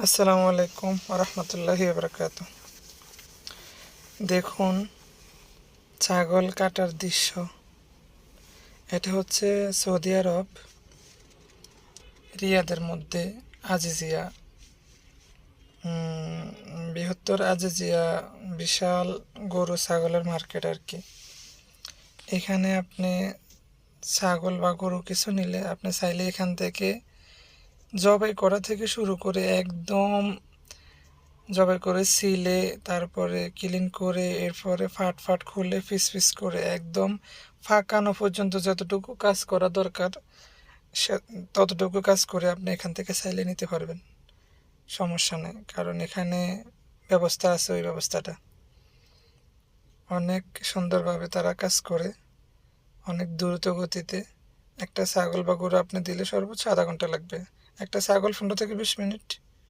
আসসালামু আলাইকুম রহমতুল্লাহি বারাকাত। দেখুন ছাগল কাটার দৃশ্য। এটা হচ্ছে সৌদি আরব রিয়াদের মধ্যে আজিজিয়া, বৃহত্তর আজিজিয়া বিশাল গরু ছাগলের মার্কেট আর কি। এখানে আপনি ছাগল বা গরু কিছু নিলে আপনি চাইলে এখান থেকে জবাই করা থেকে শুরু করে একদম জবাই করে সিলে, তারপরে ক্লিন করে, এরপরে ফাট ফাট খুলে পিস পিস করে একদম ফাঁকানো পর্যন্ত যতটুকু কাজ করা দরকার সে ততটুকু কাজ করে আপনি এখান থেকে চাইলে নিতে পারবেন, সমস্যা নেই। কারণ এখানে ব্যবস্থা আছে, ওই ব্যবস্থাটা অনেক সুন্দরভাবে তারা কাজ করে, অনেক দ্রুত গতিতে। একটা ছাগল বা গরু আপনি দিলে সর্বোচ্চ আধা ঘন্টা লাগবে, একটা ছাগল 15 থেকে 20 মিনিট।